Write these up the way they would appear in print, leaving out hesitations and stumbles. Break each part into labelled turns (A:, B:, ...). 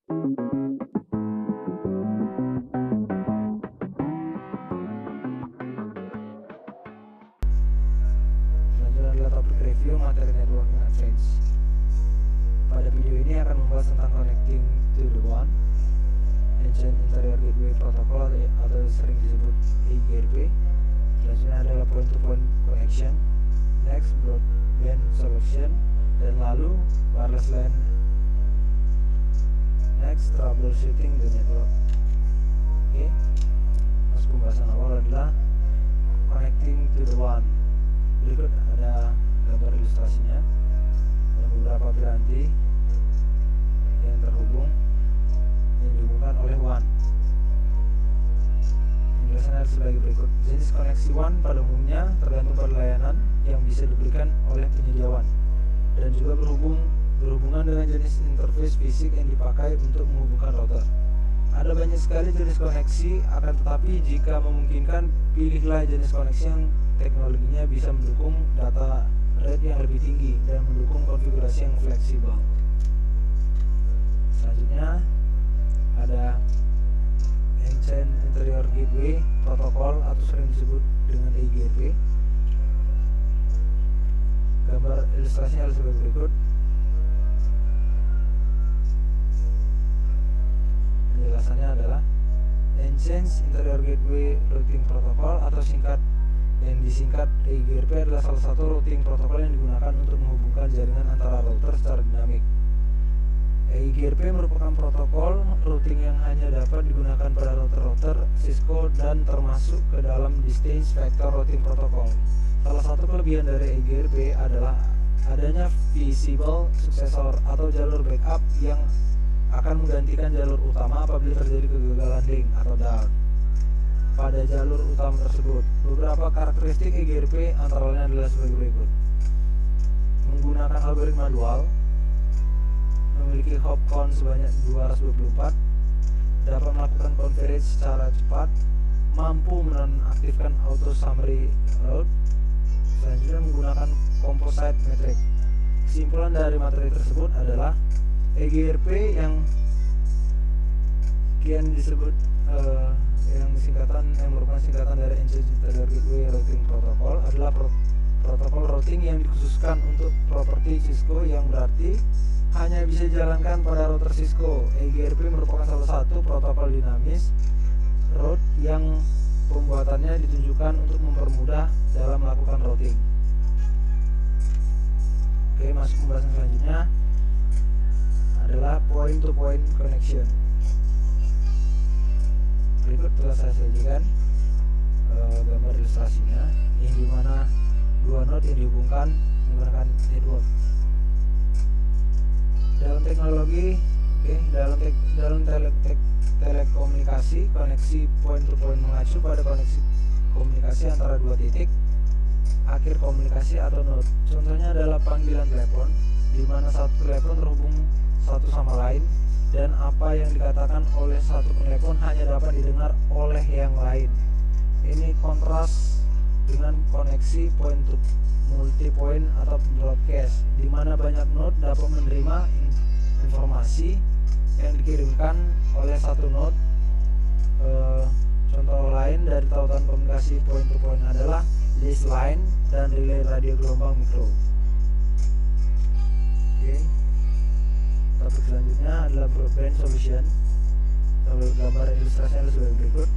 A: Selanjutnya adalah topik review materi networking advance. Pada video ini akan membahas tentang connecting to the WAN, Ancient Interior Gateway Protocol atau sering disebut EIGRP. Selanjutnya adalah point-to-point connection, next broadband solution, dan lalu wireless LAN, next troubleshooting the network. Oke, masuk pembahasan awal adalah connecting to the WAN. Berikut ada gambar ilustrasinya. Ada beberapa piranti yang terhubung yang dihubungkan oleh WAN. Penjelasannya sebagai berikut. Jenis koneksi WAN pada umumnya tergantung pada layanan yang bisa diberikan oleh penyedia WAN dan juga berhubungan dengan jenis interface fisik yang dipakai untuk menghubungkan router. Ada banyak sekali jenis koneksi, akan tetapi jika memungkinkan, pilihlah jenis koneksi yang teknologinya bisa mendukung data rate yang lebih tinggi dan mendukung konfigurasi yang fleksibel. Selanjutnya ada Ancient Interior Gateway Protocol atau sering disebut dengan EIGRP. Gambar ilustrasinya adalah sebagai berikut. Penjelasannya adalah Ancient Interior Gateway Routing Protocol atau yang disingkat EIGRP adalah salah satu routing protokol yang digunakan untuk menghubungkan jaringan antara router secara dinamik. EIGRP merupakan protokol routing yang hanya dapat digunakan pada router-router Cisco dan termasuk ke dalam Distance Vector Routing Protocol. Salah satu kelebihan dari EIGRP adalah adanya visible successor atau jalur backup yang akan menggantikan jalur utama apabila terjadi kegagalan link atau down pada jalur utama tersebut. Beberapa karakteristik EIGRP antara lain adalah sebagai berikut. Menggunakan algoritma dual, memiliki hop count sebanyak 224, dapat melakukan converge secara cepat, mampu menonaktifkan auto summary route, selanjutnya menggunakan composite metric. Kesimpulan dari materi tersebut adalah EIGRP yang kian disebut yang merupakan singkatan dari Ancient Interior Gateway Routing Protocol adalah protokol routing yang dikhususkan untuk properti Cisco, yang berarti hanya bisa dijalankan pada router Cisco. EIGRP merupakan salah satu protokol dinamis route yang pembuatannya ditunjukkan untuk mempermudah dalam melakukan routing. Oke, masuk pembahasan selanjutnya adalah point-to-point connection. Berikut telah saya sajikan gambar ilustrasinya, yang dimana dua node yang dihubungkan menggunakan network. Dalam teknologi, dalam telekomunikasi, koneksi point-to-point mengacu pada koneksi komunikasi antara dua titik akhir komunikasi atau node. Contohnya adalah panggilan telepon, di mana satu telepon terhubung satu sama lain dan apa yang dikatakan oleh satu telepon hanya dapat didengar oleh yang lain. Ini kontras dengan koneksi point to multi-point atau broadcast, di mana banyak node dapat menerima informasi yang dikirimkan oleh satu node. Contoh lain dari tautan komunikasi point to point adalah lease line dan relay radio gelombang mikro. Oke. Topik selanjutnya adalah broadband solution. Gambar ilustrasinya adalah sebagai berikut.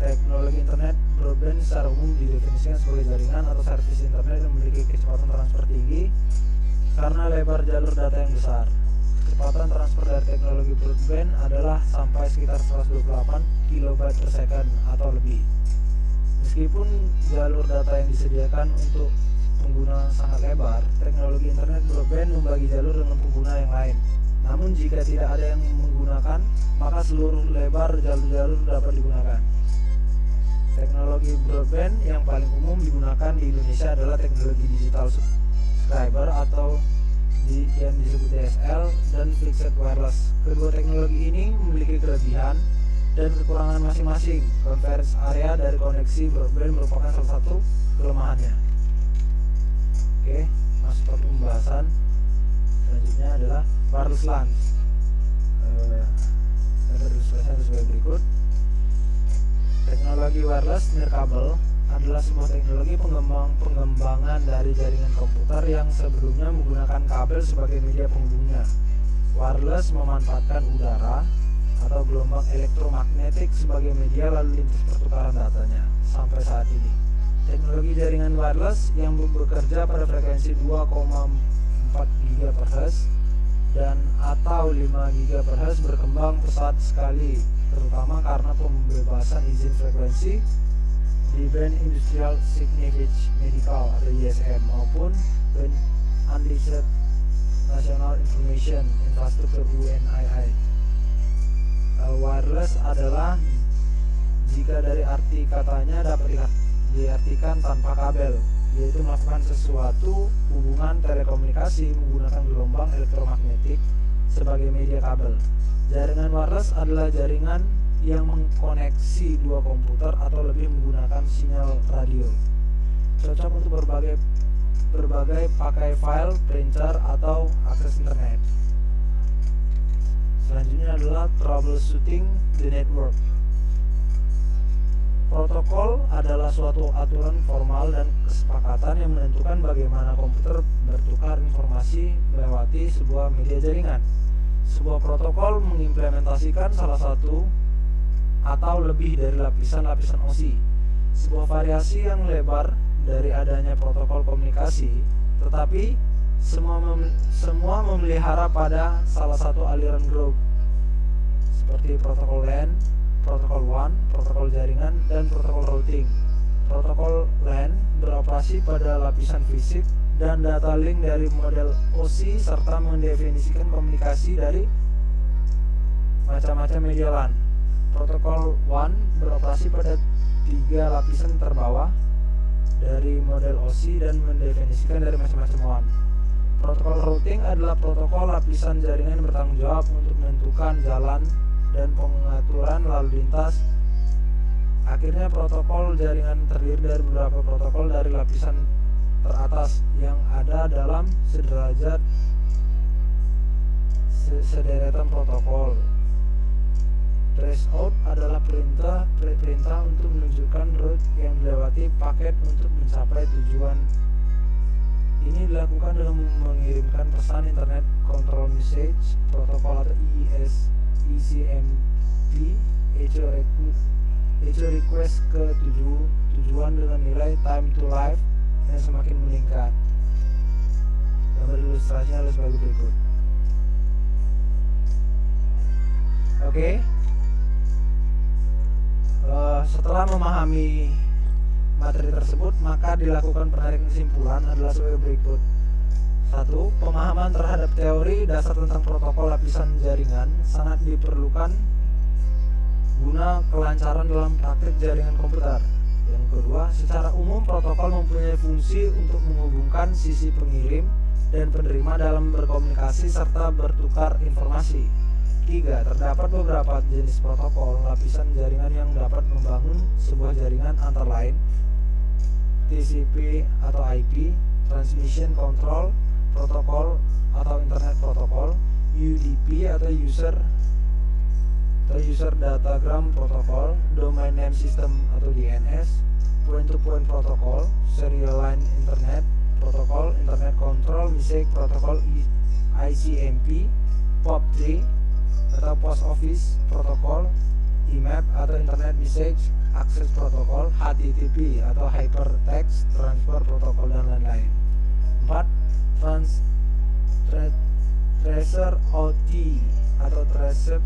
A: Teknologi internet broadband secara umum didefinisikan sebagai jaringan atau servis internet yang memiliki kecepatan transfer tinggi karena lebar jalur data yang besar. Kecepatan transfer dari teknologi broadband adalah sampai sekitar 128 KB per second atau lebih. Meskipun jalur data yang disediakan untuk pengguna sangat lebar, teknologi internet broadband membagi jalur dengan pengguna yang lain. Namun jika tidak ada yang menggunakan, maka seluruh lebar jalur-jalur dapat digunakan. Teknologi broadband yang paling umum digunakan di Indonesia adalah teknologi digital subscriber atau yang disebut DSL dan fixed wireless. Kedua teknologi ini memiliki kelebihan dan kekurangan masing-masing. Convergence area dari koneksi broadband merupakan salah satu kelemahannya. Oke, masuk ke pembahasan selanjutnya adalah Wireless LAN. Dapat ilustrasinya sebagai berikut. Teknologi wireless nirkabel adalah sebuah teknologi pengembangan dari jaringan komputer yang sebelumnya menggunakan kabel sebagai media penghubungnya. Wireless memanfaatkan udara atau gelombang elektromagnetik sebagai media lalu lintas pertukaran datanya sampai saat ini. Teknologi jaringan wireless yang bekerja pada frekuensi 2,4 GHz dan atau 5 GHz berkembang pesat sekali, terutama karena pembebasan izin frekuensi di Band Industrial Significant Medical atau ISM maupun Band Unlicensed National Information Infrastructure UNII. Wireless adalah jika dari arti katanya dapat diartikan tanpa kabel, yaitu melakukan sesuatu hubungan telekomunikasi menggunakan gelombang elektromagnetik sebagai media kabel. Jaringan wireless adalah jaringan yang mengkoneksi dua komputer atau lebih menggunakan sinyal radio. Cocok untuk berbagai pakai file, printer, atau akses internet. Selanjutnya adalah troubleshooting the network. Protokol adalah suatu aturan formal dan kesepakatan yang menentukan bagaimana komputer bertukar informasi melewati sebuah media jaringan. Sebuah protokol mengimplementasikan salah satu atau lebih dari lapisan-lapisan OSI. Sebuah variasi yang lebar dari adanya protokol komunikasi, tetapi semua memelihara pada salah satu aliran grup, seperti protokol LAN, protokol WAN, protokol jaringan, dan protokol routing. Protokol LAN beroperasi pada lapisan fisik dan data link dari model OSI serta mendefinisikan komunikasi dari macam-macam media LAN. Protokol WAN beroperasi pada 3 lapisan terbawah dari model OSI dan mendefinisikan dari macam-macam WAN. Protokol routing adalah protokol lapisan jaringan yang bertanggung jawab untuk menentukan jalan dan pengaturan lalu lintas. Akhirnya protokol jaringan terdiri dari beberapa protokol dari lapisan teratas yang ada dalam sederetan protokol. Traceout adalah perintah untuk menunjukkan route yang dilewati paket untuk mencapai tujuan. Ini dilakukan dengan mengirimkan pesan Internet Control Message Protocol atau ECMP echo request ke tujuan dengan nilai time to life yang semakin meningkat. Gambar ilustrasinya adalah sebagai berikut. Oke. Setelah memahami materi tersebut, maka dilakukan penarikan kesimpulan adalah sebagai berikut. 1. Pemahaman terhadap teori dasar tentang protokol lapisan jaringan sangat diperlukan guna kelancaran dalam praktik jaringan komputer. Yang kedua, secara umum protokol mempunyai fungsi untuk menghubungkan sisi pengirim dan penerima dalam berkomunikasi serta bertukar informasi. 3. Terdapat beberapa jenis protokol lapisan jaringan yang dapat membangun sebuah jaringan antara lain TCP atau IP, Transmission Control Protocol atau Internet Protocol, UDP atau User Datagram Protocol, Domain Name System atau DNS, Point-to-Point Protocol, Serial Line Internet Protocol, Internet Control Message Protocol ICMP, POP3 atau Post Office Protocol, IMAP atau Internet Message Access Protocol, HTTP atau Hypertext Transfer Protocol, dan lain-lain. 4. Tracer OT atau tracer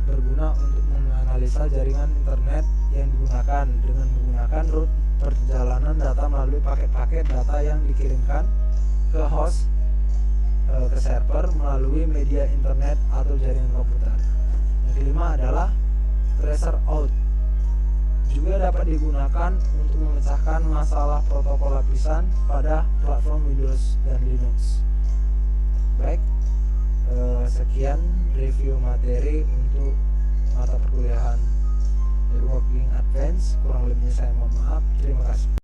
A: berguna untuk menganalisa jaringan internet yang digunakan dengan menggunakan route perjalanan data melalui paket-paket data yang dikirimkan ke host ke server melalui media internet atau jaringan komputer. Yang kelima adalah tracer out, juga dapat digunakan untuk memecahkan masalah protokol lapisan pada platform Windows dan Linux. Baik, sekian review materi untuk mata perkuliahan Networking Advance. Kurang lebihnya saya mohon maaf. Terima kasih.